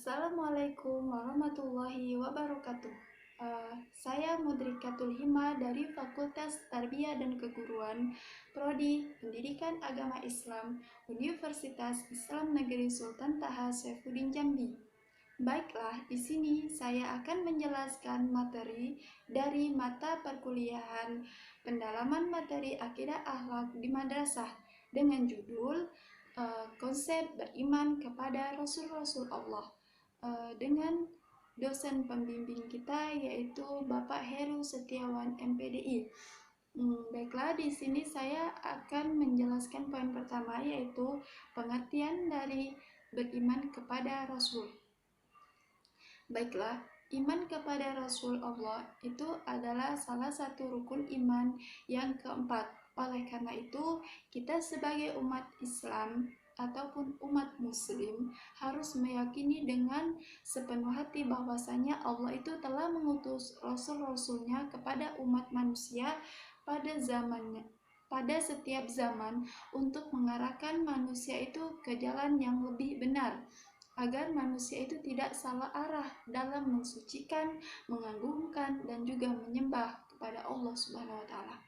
Assalamualaikum warahmatullahi wabarakatuh. Saya Mudrikatul Hima dari Fakultas Tarbiyah dan Keguruan, Prodi Pendidikan Agama Islam, Universitas Islam Negeri Sultan Taha Saifuddin Jambi. Baiklah, di sini saya akan menjelaskan materi dari mata perkuliahan pendalaman materi akidah akhlak di madrasah dengan judul konsep beriman kepada Rasul-Rasul Allah dengan dosen pembimbing kita yaitu Bapak Heru Setiawan MPDI. Baiklah, di sini saya akan menjelaskan poin pertama yaitu pengertian dari beriman kepada Rasul. Baiklah, iman kepada Rasul Allah itu adalah salah satu rukun iman yang keempat. Oleh karena itu, kita sebagai umat Islam ataupun umat muslim harus meyakini dengan sepenuh hati bahwasanya Allah itu telah mengutus rasul-rasulnya kepada umat manusia pada setiap zaman untuk mengarahkan manusia itu ke jalan yang lebih benar, agar manusia itu tidak salah arah dalam mensucikan, mengagungkan, dan juga menyembah kepada Allah Subhanahu wa Ta'ala.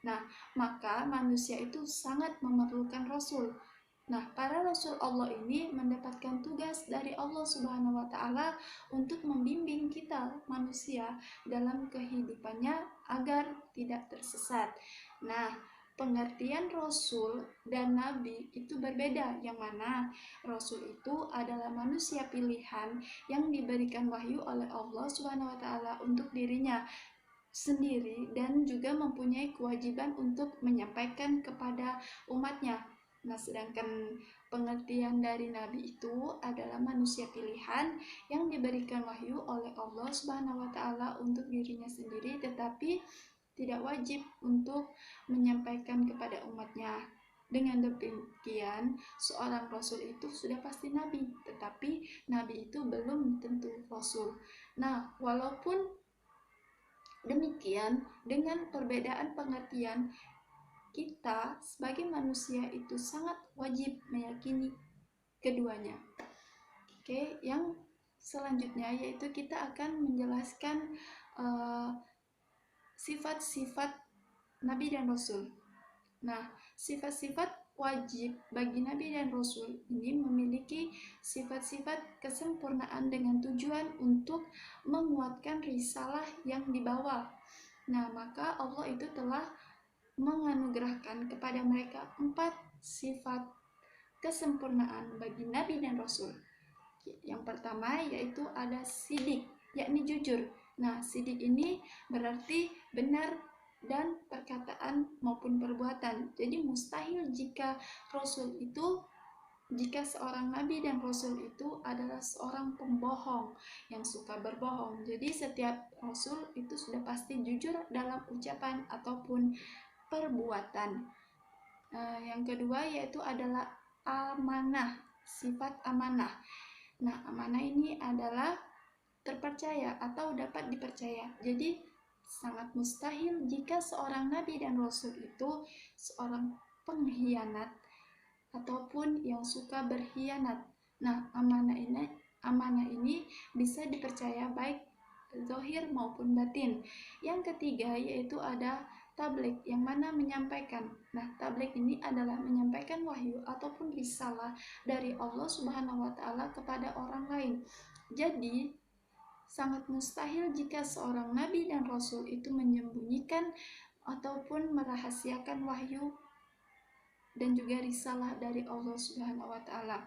Nah, maka manusia itu sangat memerlukan Rasul. Nah, para Rasul Allah ini mendapatkan tugas dari Allah Subhanahu wa Ta'ala untuk membimbing kita manusia dalam kehidupannya agar tidak tersesat. Nah, pengertian Rasul dan Nabi itu berbeda, yang mana Rasul itu adalah manusia pilihan yang diberikan wahyu oleh Allah Subhanahu wa Ta'ala untuk dirinya sendiri dan juga mempunyai kewajiban untuk menyampaikan kepada umatnya. Nah, sedangkan pengertian dari Nabi itu adalah manusia pilihan yang diberikan wahyu oleh Allah Subhanahu wa Ta'ala untuk dirinya sendiri, tetapi tidak wajib untuk menyampaikan kepada umatnya. Dengan demikian, seorang rasul itu sudah pasti nabi, tetapi nabi itu belum tentu rasul. Nah, walaupun demikian, dengan perbedaan pengertian, kita sebagai manusia itu sangat wajib meyakini keduanya. Oke, yang selanjutnya yaitu kita akan menjelaskan sifat-sifat Nabi dan Rasul. Nah, sifat-sifat wajib bagi Nabi dan Rasul ini memiliki sifat-sifat kesempurnaan dengan tujuan untuk menguatkan risalah yang dibawa. Nah, maka Allah itu telah menganugerahkan kepada mereka 4 sifat kesempurnaan bagi Nabi dan Rasul. Yang pertama yaitu ada sidik, yakni jujur. Nah, sidik ini berarti benar dan perkataan maupun perbuatan. Jadi mustahil jika seorang nabi dan rasul itu adalah seorang pembohong yang suka berbohong. Jadi setiap rasul itu sudah pasti jujur dalam ucapan ataupun perbuatan. Yang kedua yaitu adalah amanah, sifat amanah. Nah, amanah ini adalah terpercaya atau dapat dipercaya. Jadi sangat mustahil jika seorang nabi dan rasul itu seorang pengkhianat ataupun yang suka berkhianat. Nah, amanah ini bisa dipercaya baik zahir maupun batin. Yang ketiga yaitu ada tabligh, yang mana menyampaikan. Nah, tabligh ini adalah menyampaikan wahyu ataupun risalah dari Allah Subhanahu wa Ta'ala kepada orang lain. Jadi sangat mustahil jika seorang nabi dan rasul itu menyembunyikan ataupun merahasiakan wahyu dan juga risalah dari Allah Subhanahu wa Ta'ala.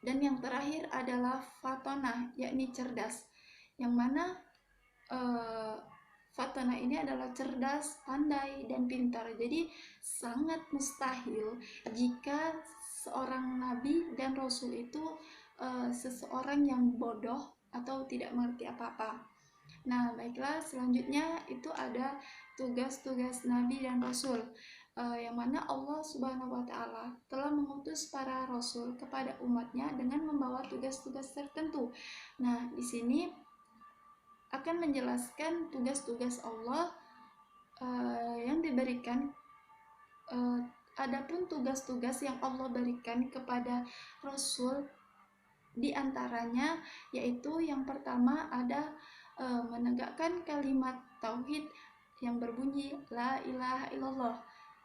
Dan yang terakhir adalah fatonah, yakni cerdas, yang mana fatonah ini adalah cerdas, pandai, dan pintar. Jadi sangat mustahil jika seorang nabi dan rasul itu seseorang yang bodoh atau tidak mengerti apa-apa. Nah, baiklah, selanjutnya itu ada tugas-tugas Nabi dan Rasul, yang mana Allah Subhanahu wa Ta'ala telah mengutus para Rasul kepada umatnya dengan membawa tugas-tugas tertentu. Nah, di sini akan menjelaskan tugas-tugas Allah yang diberikan. Adapun tugas-tugas yang Allah berikan kepada Rasul Di antaranya yaitu yang pertama ada menegakkan kalimat tauhid yang berbunyi la ilaha illallah.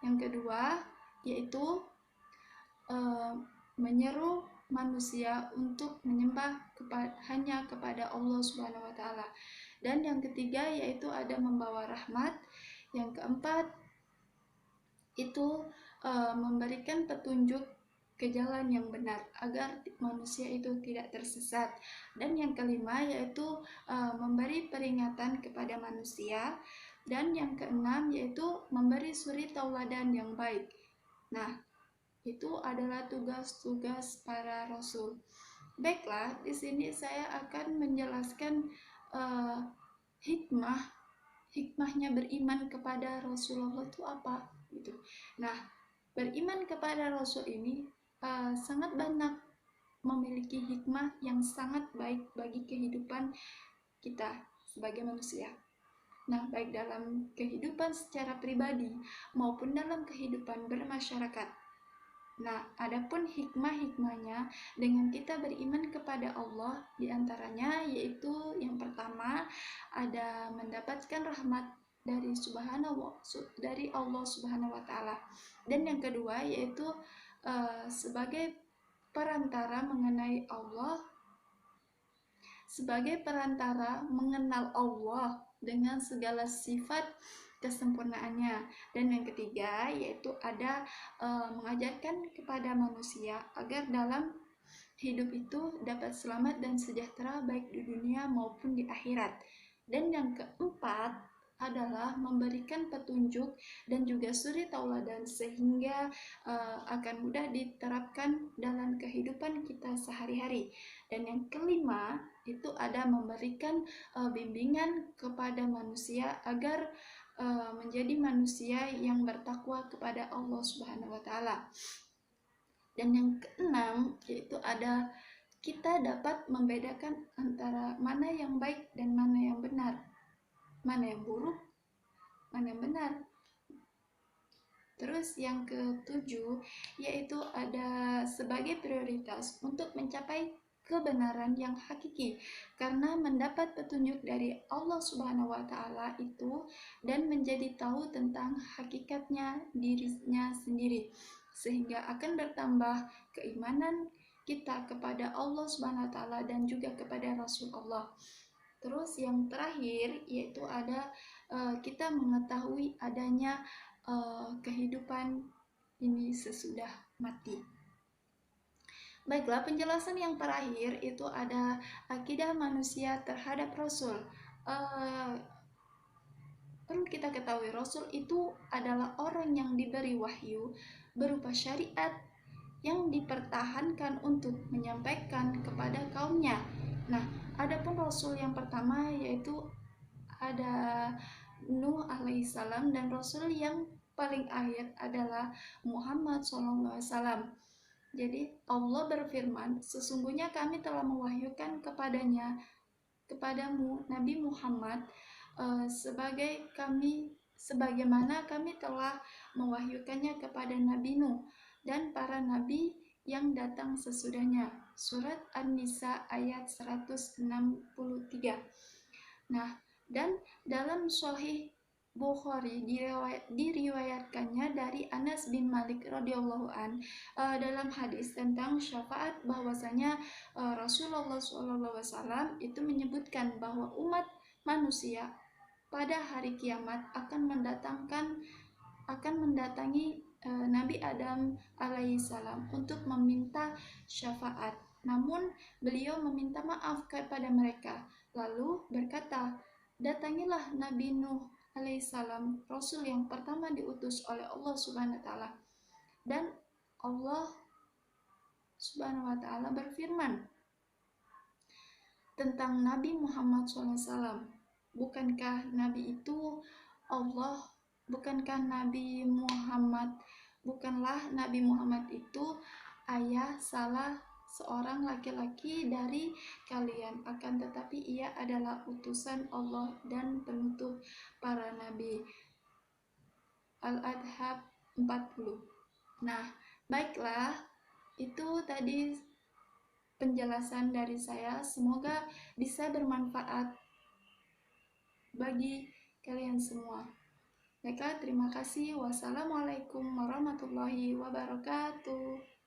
Yang kedua yaitu menyeru manusia untuk menyembah hanya kepada Allah Subhanahu wa taala. Dan yang ketiga yaitu ada membawa rahmat. Yang keempat itu memberikan petunjuk ke jalan yang benar agar manusia itu tidak tersesat. Dan yang kelima yaitu memberi peringatan kepada manusia. Dan yang keenam yaitu memberi suri tauladan yang baik. Nah, itu adalah tugas-tugas para rasul. Baiklah, di sini saya akan menjelaskan hikmahnya beriman kepada Rasulullah itu apa gitu. Nah, beriman kepada Rasul ini sangat banyak memiliki hikmah yang sangat baik bagi kehidupan kita sebagai manusia. Nah, baik dalam kehidupan secara pribadi maupun dalam kehidupan bermasyarakat. Nah, adapun hikmah-hikmahnya dengan kita beriman kepada Allah, diantaranya yaitu yang pertama ada mendapatkan rahmat dari Allah Subhanahu wa taala. Dan yang kedua yaitu sebagai perantara mengenai Allah, sebagai perantara mengenal Allah dengan segala sifat kesempurnaannya. Dan yang ketiga yaitu ada mengajarkan kepada manusia agar dalam hidup itu dapat selamat dan sejahtera baik di dunia maupun di akhirat. Dan yang keempat adalah memberikan petunjuk dan juga suri tauladan sehingga akan mudah diterapkan dalam kehidupan kita sehari-hari. Dan yang kelima itu ada memberikan bimbingan kepada manusia agar menjadi manusia yang bertakwa kepada Allah Subhanahu wa taala. Dan yang keenam yaitu ada kita dapat membedakan antara mana yang baik dan mana yang benar, mana yang buruk, mana yang benar. Terus yang ketujuh yaitu ada sebagai prioritas untuk mencapai kebenaran yang hakiki, karena mendapat petunjuk dari Allah Subhanahu wa taala itu dan menjadi tahu tentang hakikatnya dirinya sendiri, sehingga akan bertambah keimanan kita kepada Allah Subhanahu wa taala dan juga kepada Rasul Allah. Terus yang terakhir yaitu ada kita mengetahui adanya kehidupan ini sesudah mati. Baiklah, penjelasan yang terakhir itu ada akidah manusia terhadap Rasul. Perlu kita ketahui Rasul itu adalah orang yang diberi wahyu berupa syariat yang dipertahankan untuk menyampaikan kepada kaumnya. Nah, adapun Rasul yang pertama yaitu ada Nuh alaihissalam, dan Rasul yang paling akhir adalah Muhammad SAW. Jadi Allah berfirman, sesungguhnya kami telah mewahyukan kepadamu Nabi Muhammad sebagaimana kami telah mewahyukannya kepada Nabi Nuh dan para nabi yang datang sesudahnya. Surat An-Nisa ayat 163. Nah, dan dalam Sahih Bukhari diriwayatkannya dari Anas bin Malik radhiyallahu an dalam hadis tentang syafaat bahwasanya Rasulullah SAW itu menyebutkan bahwa umat manusia pada hari kiamat akan mendatangi Nabi Adam alaihissalam untuk meminta syafaat. Namun beliau meminta maaf kepada mereka, lalu berkata, datangilah Nabi Nuh alaihissalam, Rasul yang pertama diutus oleh Allah Subhanahu wa taala. Dan Allah Subhanahu wa taala berfirman tentang Nabi Muhammad SAW, bukankah Nabi itu Allah, bukankah bukanlah Nabi Muhammad itu ayah salah seorang laki-laki dari kalian, akan tetapi ia adalah utusan Allah dan penutup para nabi. Al-Adhab 40. Nah, baiklah, itu tadi penjelasan dari saya. Semoga bisa bermanfaat bagi kalian semua. Baiklah, terima kasih. Wassalamualaikum warahmatullahi wabarakatuh.